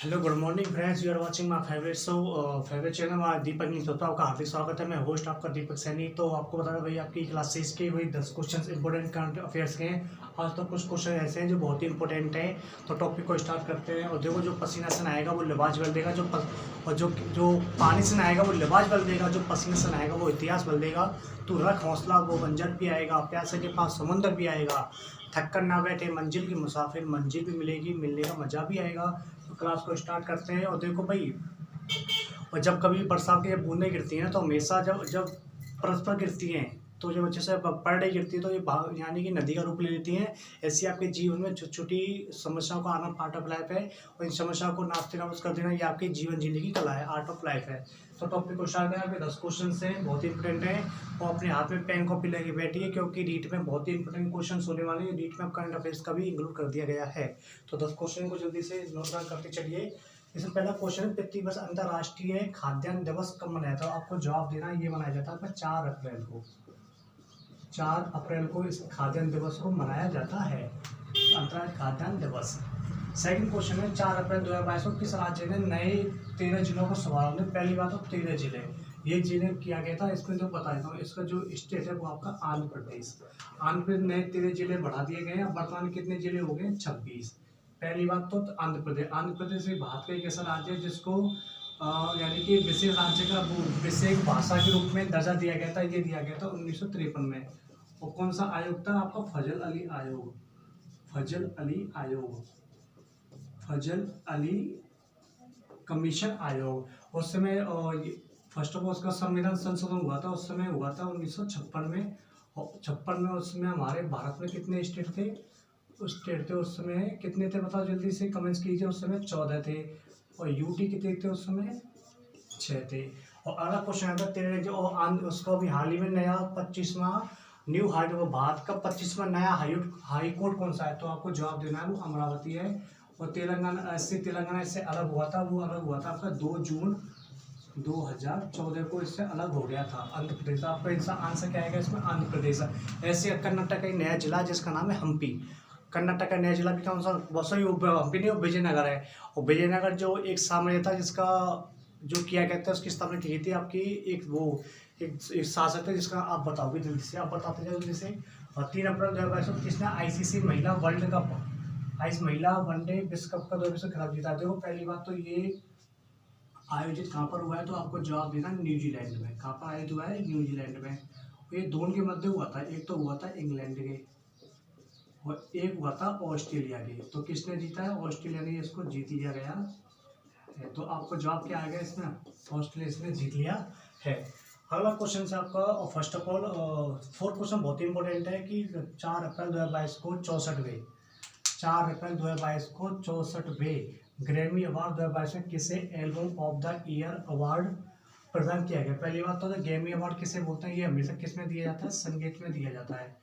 Hello good morning friends, you are watching my favourite channel my Deepak news. तो आपका हार्दिक स्वागत है। मैं होस्ट आपका दीपक सैनी। तो आपको बता दें भाई, आपकी क्लास 6 की हुई 10 क्वेश्चन इंपॉर्टेंट करंट अफेयर्स के हैं। आज तो कुछ क्वेश्चन ऐसे हैं जो बहुत ही इंपॉर्टेंट हैं। तो टॉपिक को स्टार्ट करते हैं। और देखो, जो पसीना से नहाएगा वो लिबास बदल देगा, और जो पानी से नहाएगा वो लिबास बदल देगा, जो पसीने से नहाएगा वो इतिहास बदल देगा। तो रख हौसला, वो बंजर भी आएगा, प्यासे के पास समुंदर भी आएगा। थक कर ना बैठे मंजिल की मुसाफिर, मंजिल भी मिलेगी, मिलने का मजा भी आएगा। तो क्लास को स्टार्ट करते हैं। और देखो भाई, और जब कभी बरसात की जब बूंदें गिरती हैं तो हमेशा जब जब परस्पर गिरती हैं, तो जब अच्छे से पर डे गिरती है तो ये यानी कि नदी का रूप ले लेती हैं। ऐसी आपके जीवन में छोटी छोटी समस्याओं का आना पार्ट ऑफ लाइफ है। और इन समस्याओं को नापते नापस कर देना, ये आपके जीवन जीने की कला है, आर्ट ऑफ लाइफ है। तो टॉपिक को स्टार्ट करें। आपके 10 क्वेश्चन हैं, बहुत ही इंपॉर्टेंट है। और अपने हाथ में पेन कॉपी लेके बैठिए, क्योंकि रीट में बहुत ही इंपॉर्टेंट क्वेश्चन होने वाले हैं। रीट में करंट अफेयर्स का भी इंक्लूड कर दिया गया है। तो 10 क्वेश्चन को जल्दी से नोट डाउन करते चलिए। इसमें पहला क्वेश्चन, पृथ्वी दिवस अंतर्राष्ट्रीय खाद्यान्न दिवस कब मनाया था? आपको जवाब देना है। ये मनाया जाता है 4 अप्रैल को। 4 अप्रैल को इस खाद्यान्न दिवस को मनाया जाता है, अंतर्राष्ट्रीय खाद्यान्न दिवस। सेकंड क्वेश्चन है, 4 अप्रैल 2022 को किस राज्य ने नए 13 जिलों को शुभारंभ किया? पहली बात तो 13 जिले, ये जिले किया गया था। इसमें जो बता देता हूँ, इसका जो स्टेट है वो आपका आंध्र प्रदेश। आंध्र प्रदेश नए 13 जिले बढ़ा दिए गए हैं। वर्तमान कितने जिले हो गए? 26। पहली बात तो आंध्र प्रदेश। आंध्र प्रदेश भी भारत का एक ऐसा राज्य है जिसको यानी कि विशेष राज्य का विशेष भाषा के रूप में दर्जा दिया गया था। ये दिया गया था 1953 में। और कौन सा आयोग था आपका? फजल अली आयोग। फजल अली आयोग, फजल अली कमीशन आयोग। उस समय फर्स्ट ऑफ ऑल उसका संविधान संशोधन हुआ था, उस समय हुआ था 1956 में। और 56 में उस समय हमारे भारत में कितने स्टेट थे? स्टेट थे उस समय कितने थे? बताओ जल्दी से कमेंट्स कीजिए। उस समय 14 थे। और यूटी कितने थे उस समय? 6 थे। और अगला क्वेश्चन आता है 13 जो उसको अभी हाल ही में नया 25वां न्यू हाई भारत का 25वां नया हाई कोर्ट कौन सा है? तो आपको जवाब देना है, वो अमरावती है। और तेलंगाना इससे अलग हुआ था। वो अलग हुआ था आपका 2 जून 2014 को, इससे अलग हो गया था। आंध्र प्रदेश। आपका इसका आंसर क्या आएगा इसमें? आंध्र प्रदेश। ऐसे कर्नाटक का एक नया जिला जिसका नाम है हम्पी। कर्नाटक का नया जिला भी कौन सा? बहुत सही, हम्पी नहीं, विजयनगर है। और विजयनगर जो एक साम्राज्य था जिसका जो किया गया था, उसकी स्थापना की थी आपकी एक शासक है, जिसका आप बताओगे जल्दी से, आप बताते जाओ जल्दी से। और 3 अप्रैल 2022 को किसने आईसीसी महिला वर्ल्ड कप महिला वनडे विश्व कप का 2022 खिताब जीता? देखो, पहली बात तो ये आयोजित कहाँ पर हुआ है? तो आपको जवाब देना न्यूजीलैंड में। कहाँ पर आयोजित हुआ है? न्यूजीलैंड में। ये दोनों के मध्य हुआ था। एक तो हुआ था इंग्लैंड के और एक हुआ था ऑस्ट्रेलिया के। तो किसने जीता है? ऑस्ट्रेलिया ने इसको जीत लिया गया है। तो आपको जवाब क्या आएगा इसमें? ऑस्ट्रेलिया ने जीत लिया है। अगला क्वेश्चन है आपका, first of all 4th question बहुत ही इंपॉर्टेंट है कि 4 अप्रैल 2022 को 64वें ग्रैमी अवार्ड 2022 में किसे album of the year award प्रदान किया गया? पहली बात तो ग्रैमी अवार्ड किसे बोलते हैं? ये हमेशा किस में दिया जाता है? संगीत में दिया जाता है।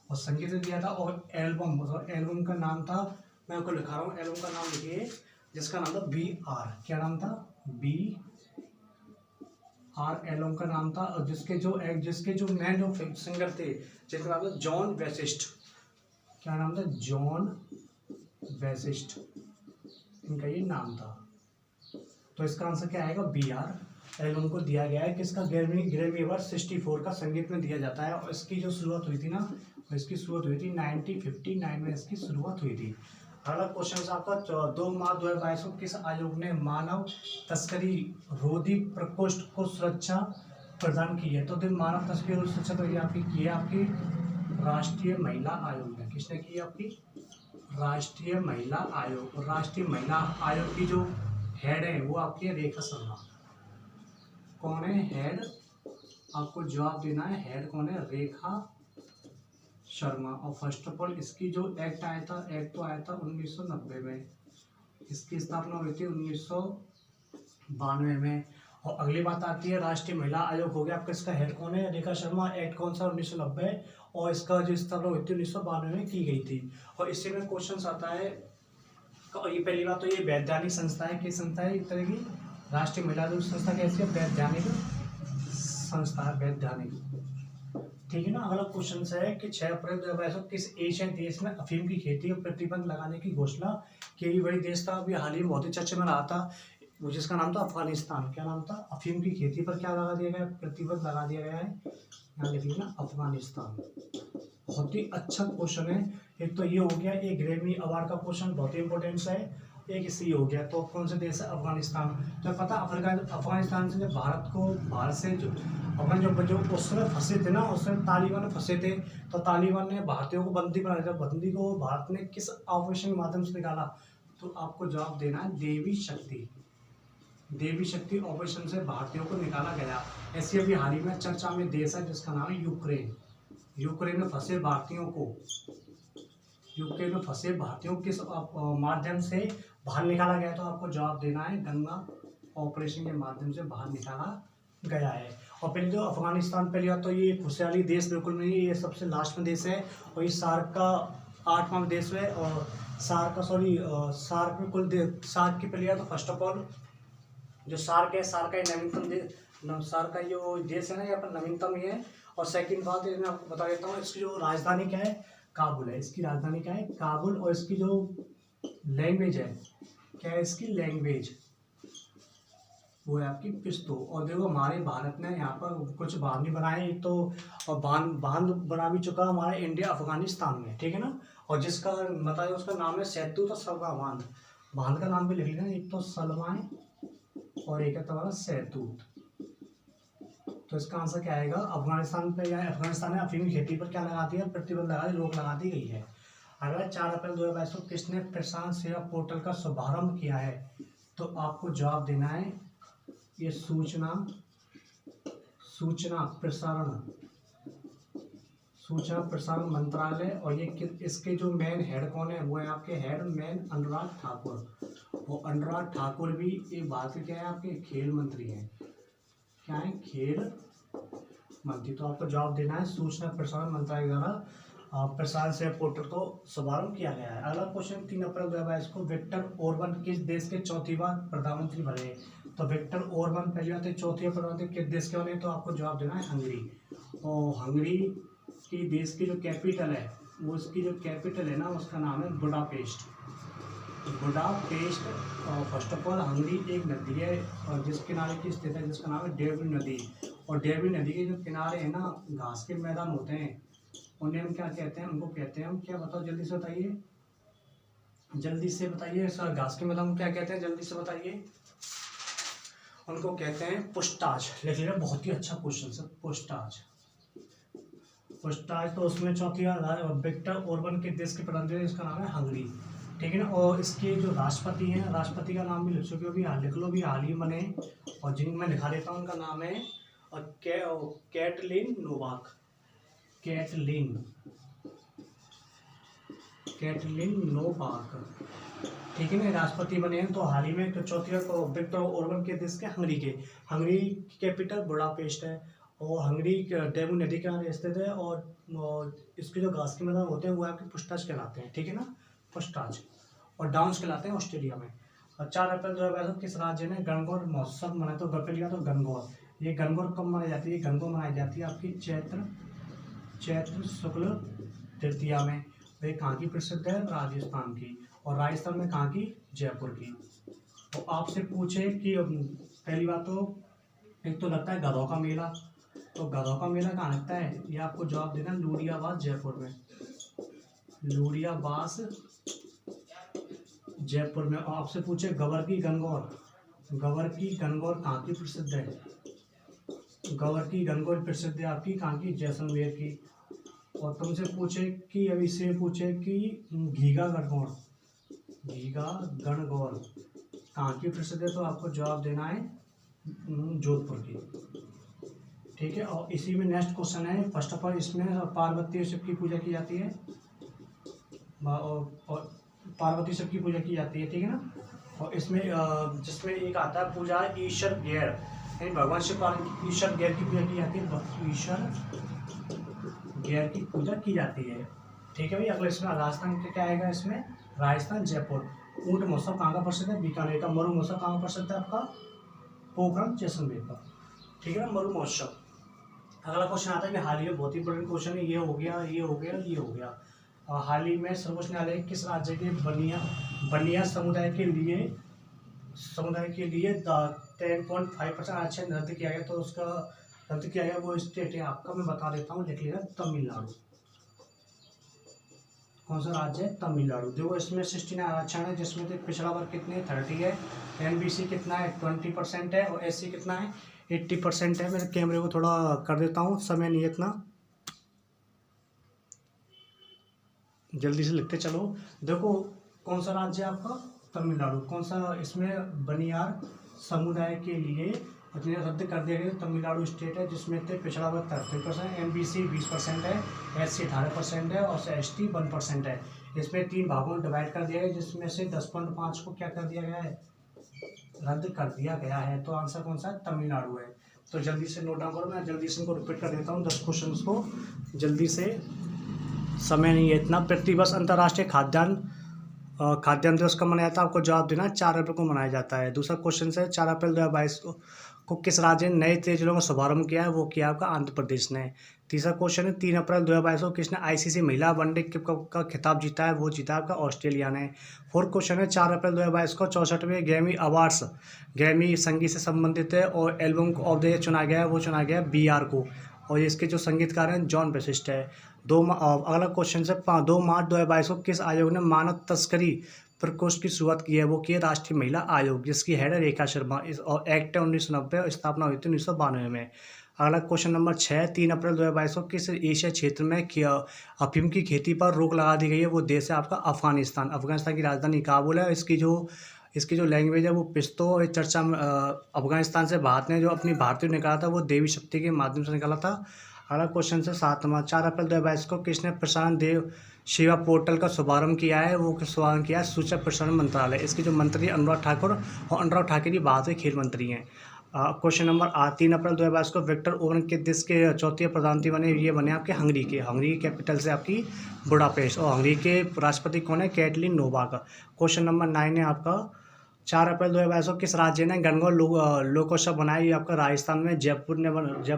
और संगीत में दिया था। और एल्बम का नाम था, मैं आपको लिखा रहा हूँ, एल्बम का नाम लिखिए, जिसका नाम था BR। क्या नाम था? BR एल्बम का नाम था। और जिसके जो मैन जो सिंगर थे, जिनका नाम था जॉन वेसिस्ट। क्या नाम था? जॉन वेसिस्ट, इनका ये नाम था। तो इसका आंसर क्या आएगा? BR एल्बम को दिया गया है। किसका? ग्रैमी अवार्ड 64 का संगीत में दिया जाता है। और इसकी जो शुरुआत हुई थी ना, इसकी शुरुआत हुई थी 1959 में, इसकी शुरुआत हुई थी। अगला क्वेश्चन है आपका, 2 मार्च 2022 को किस आयोग ने मानव तस्करी रोधी प्रकोष्ठ को सुरक्षा प्रदान की है? तो मानव तस्करी सुरक्षा तो ये आपकी की है आपकी राष्ट्रीय महिला आयोग ने। किसने की है? आपकी राष्ट्रीय महिला आयोग। और राष्ट्रीय महिला आयोग की जो हेड है वो आपकी रेखा शर्मा। कौन है हेड? आपको जवाब देना है, हेड कौन है? रेखा शर्मा। और फर्स्ट ऑफ ऑल इसकी जो एक्ट आया था, एक्ट तो आया था 1990 में। इसकी स्थापना हुई थी 1992 में। और अगली बात आती है राष्ट्रीय महिला आयोग हो गया आपका, इसका हेड कौन है? रेखा शर्मा। एक्ट कौन सा? 1990। और इसका जो स्थापना हुई थी 1992 में की गई थी। और इससे में क्वेश्चन आता है, ये पहली बात तो ये वैधानिक संस्था है। किस संस्था है? एक तरह की राष्ट्रीय महिला आयोग संस्था कैसी है? वैधानिक संस्था है, वैधानिक। ठीक है ना। अगला क्वेश्चन है कि 6 अप्रैल 2022 को किस एशियन देश में अफीम की खेती पर प्रतिबंध लगाने की घोषणा कि ये वही देश था अभी हाल ही में बहुत ही चर्चे में रहा था, वो जिसका नाम था अफगानिस्तान। क्या नाम था? अफीम की खेती पर क्या लगा दिया गया, प्रतिबंध लगा दिया गया है, यहाँ लिख लिया अफगानिस्तान। बहुत ही अच्छा क्वेश्चन है। एक तो ये हो गया, एक ग्रैमी अवार्ड का क्वेश्चन बहुत ही इंपॉर्टेंस है, एक इससे हो गया। तो कौन से देश है? अफगानिस्तान। तो पता अफगानिस्तान से जब भारत से जो अफगान जो उस समय फंसे थे ना, उस समय तालिबान में फंसे थे, तो तालिबान ने भारतीयों को बंदी बना दिया। बंदी को भारत ने किस ऑपरेशन के माध्यम से निकाला? तो आपको जवाब देना है देवी शक्ति। देवी शक्ति ऑपरेशन से भारतीयों को निकाला गया। ऐसी अभी हाल ही में चर्चा में देश है जिसका नाम है यूक्रेन। यूक्रेन में फंसे भारतीयों को किस माध्यम से बाहर निकाला गया? तो आपको जवाब देना है गंगा ऑपरेशन के माध्यम से बाहर निकाला गया है। और पहले जो अफगानिस्तान पहले तो ये खुशहाली देश बिल्कुल नहीं है, ये सबसे लास्ट में देश है, और ये सार्क का 8वां देश है। और सार्क में सार्क की पहले तो फर्स्ट ऑफ ऑल जो सार्क है, सार्क का नवीनतम देश, सार्क का जो देश है ना, यहाँ पर नवीनतम ही है। और सेकंड बात मैं आपको बता देता हूँ, इसकी जो राजधानी क्या है? काबुल है। इसकी राजधानी क्या है? काबुल। और इसकी जो लैंग्वेज है, क्या है इसकी लैंग्वेज? वो है आपकी पश्तो। और देखो हमारे भारत ने यहाँ पर कुछ बांध भी बनाए, एक तो और बांध बना भी चुका हमारा इंडिया अफगानिस्तान में, ठीक है ना। और जिसका बताया उसका नाम है सैतूत और सलवा बांध। बांध का नाम भी लिख लेना, एक तो सलवाएं और एक है तुम्हारा सैतूत। तो इसका आंसर क्या आएगा? अफगानिस्तान पे या अफगानिस्तान ने अफीम की खेती पर क्या लगा दिया? प्रतिबंध लगा दी, रोक लगा दी गई है। अगला 4 अप्रैल 2022 को किसने प्रसारण सेवा पोर्टल का शुभारंभ किया है? तो आपको जवाब देना है ये सूचना प्रसारण मंत्रालय। और ये इसके जो मेन हेड कौन है? वो है आपके हेड मेन अनुराग ठाकुर। और अनुराग ठाकुर भी एक भारत के क्या है? आपके खेल मंत्री हैं। क्या है? खेल मंत्री। तो आपको जवाब देना है सूचना प्रसारण मंत्रालय द्वारा प्रसारण सेवा पोर्टल को शुभारंभ किया गया है। अगला क्वेश्चन 3 अप्रैल 2022 को विक्टर ओरबन किस देश के चौथी बार प्रधानमंत्री बने? तो विक्टर ओरबन पहली बार, चौथी प्रधानमंत्री किस देश के बने? तो आपको जवाब देना है हंगरी। और हंगरी की देश की जो कैपिटल है, वो उसकी जो कैपिटल है ना, उसका नाम है बुडापेस्ट। और फर्स्ट ऑफ ऑल हंगरी एक नदी है और जिस किनारे की स्थित है, जिसका नाम है डेब्यू नदी। और डेब्यू नदी के जो किनारे हैं ना, घास के मैदान होते हैं, उन्हें हम क्या कहते हैं? उनको कहते हैं हम क्या? बताओ जल्दी से बताइए, सर घास के मैदान को क्या कहते हैं? जल्दी से बताइए। उनको कहते हैं पुष्टाज। लिख लेना, बहुत ही अच्छा क्वेश्चन सर, पुष्टाज। तो उसमें चौथी बार विक्टर ओरबन के देश के प्रधानमंत्री, इसका नाम है हंगरी, ठीक है ना। और इसके जो राष्ट्रपति हैं, राष्ट्रपति का नाम भी लिख चुके हो, भी लिख लो, भी हाल ही बने। और जिनको मैं लिखा देता हूँ, उनका नाम है कैटलिन नोवाक। कैटलिन नोवाक, ठीक है ना, राष्ट्रपति बने हैं। तो हाल ही में तो चौथी बार तो विक्टर ओरबन के देश के हंगरी की कैपिटल बुडापेस्ट है। और हंगरी डेब्यू नदी के किनारे स्थित है। और इसके जो घास के मैदान होते हैं वो आपके पुष्टाज कहलाते हैं, ठीक है ना, पुष्टाज। और डाउन्स कहलाते हैं ऑस्ट्रेलिया में। और 4 अप्रैल 2022 किस राज्य ने गणगौर महोत्सव मनाया? तो पहले तो गणगौर। ये गणगौर कब मनाई जाती है? गणगौर मनाई जाती है आपकी चैत्र शुक्ल तृतीया में। वे कहाँ की प्रसिद्ध है? राजस्थान की। और राजस्थान में कहाँ की? जयपुर की। तो आपसे पूछे कि पहली बात तो एक तो लगता है गधों का मेला। तो गधों का मेला कहाँ लगता है? ये आपको जवाब देना, लूडियाबाद जयपुर में। जयपुर में। और आपसे पूछे गवर की गणगौर कहाँ की प्रसिद्ध है? गवर की गणगौर प्रसिद्ध है आपकी कहाँ की? जैसलमेर की। और तुमसे पूछे कि अभी से पूछे कि घीघा गणगौर कहाँ की प्रसिद्ध है? तो आपको जवाब देना है जोधपुर की, ठीक है। और इसी में नेक्स्ट क्वेश्चन है, फर्स्ट ऑफ ऑल इसमें पार्वती शिव की पूजा की जाती है, और पार्वती शिव की पूजा की जाती है, ठीक है ना। और इसमें जिसमें एक आता है पूजा ईश्वर गैर, यानी भगवान शिव पार्वती ईश्वर गैर की पूजा की जाती है, ईश्वर गैर की पूजा की जाती है, ठीक है भाई। अगला इसमें राजस्थान क्या आएगा? इसमें राजस्थान जयपुर। ऊँट महोत्सव कहाँ का प्रसिद्ध है? बीकानेर का। मरु महोत्सव कहाँ प्रसिद्ध है आपका? पोखरण जैसलमेर का, ठीक है ना, मरु महोत्सव। अगला क्वेश्चन आता है कि हाल ही में बहुत ही इंपॉर्टेंट क्वेश्चन है, ये हो गया। हाल ही में सर्वोच्च न्यायालय किस राज्य के बनिया समुदाय के लिए 10.5% आरक्षण रद्द किया गया। तो उसका रद्द किया गया वो स्टेट है आपका, मैं बता देता हूँ, लिख लिया, तमिलनाडु। कौन सा राज्य है? तमिलनाडु। देखो इसमें 69 आरक्षण है, जिसमें से पिछड़ा वर्ग कितने 30 है, एनबीसी कितना है 20% है, और एससी कितना है 80% है। मेरे कैमरे को थोड़ा कर देता हूँ, समय नहीं है इतना, जल्दी से लिखते चलो। देखो कौन सा राज्य है आपका? तमिलनाडु। कौन सा? इसमें बनियार समुदाय के लिए इतने रद्द कर दिया गया। तमिलनाडु स्टेट है, जिसमें से पिछड़ा वर्ग 30%, एमबीसी 20% है, एससी 18% है, और एसटी 1% है। इसमें 3 भागों में डिवाइड कर दिया गया, जिसमें से 10.5 को क्या कर दिया गया है? रद्द कर दिया गया है। तो आंसर कौन सा है? तमिलनाडु है। तो जल्दी से नोट डाउन करो, मैं जल्दी से इनको रिपीट कर देता हूँ 10 क्वेश्चन को, जल्दी से, समय नहीं है इतना। प्रतिवर्ष अंतर्राष्ट्रीय खाद्यान्न दिवस कब मनाया जाता है? आपको जवाब देना है, 4 अप्रैल को मनाया जाता है। दूसरा क्वेश्चन है 4 अप्रैल 2022 को किस राज्य ने नए तेल का शुभारंभ किया है? वो किया आपका आंध्र प्रदेश ने। तीसरा क्वेश्चन है 3 अप्रैल 2022 को किसने आईसीसी महिला वनडे का खिताब जीता है? वो जीता आपका ऑस्ट्रेलिया ने। फोर्थ क्वेश्चन है 4 अप्रैल 2022 को 64वें ग्रैमी अवार्ड्स, ग्रैमी संगीत से संबंधित है और एल्बम ऑफ द ईयर चुना गया है, वो चुना गया है BR को, और इसके जो संगीतकार हैं जॉन बेसिस्ट है। अगला क्वेश्चन है 2 मार्च 2022 को किस आयोग ने मानव तस्करी प्रकोष्ठ की शुरुआत की है? वो की है राष्ट्रीय महिला आयोग, जिसकी हेड है रेखा शर्मा। इस और एक्ट है 1990 और स्थापना हुई थी 1992 में। अगला क्वेश्चन नंबर 6, 3 अप्रैल 2022 को किस एशिया क्षेत्र में अफीम की खेती पर रोक लगा दी गई है? वो देश है आपका अफगानिस्तान। अफगानिस्तान की राजधानी काबुल है। इसकी जो लैंग्वेज है वो पिश्तो, और चर्चा में अफगानिस्तान से भारत ने जो अपनी भारतीय निकाला था वो देवी शक्ति के माध्यम से निकाला था। अगला क्वेश्चन से 7वां, 4 अप्रैल 2022 को किसने प्रसारण देव सेवा पोर्टल का शुभारंभ किया है? वो शुभारंभ किया है सूचना प्रसारण मंत्रालय। इसके जो मंत्री अनुराग ठाकुर, और अनुराग ठाकुर ही भारत के खेल मंत्री हैं। क्वेश्चन नंबर 8, 3 अप्रैल 2022 को विक्टर ओवन के देश के चौथे प्रधानमंत्री बने, ये बने आपके हंगरी के। हंगरी की कैपिटल से आपकी बुडापेस्ट, और हंगरी के राष्ट्रपति कौन है? Katalin Novak. क्वेश्चन नंबर 9 है आपका 4 अप्रैल 2022 को किस राज्य ने गणगौर लोकोत्सव बनाया? ये आपका राजस्थान में जयपुर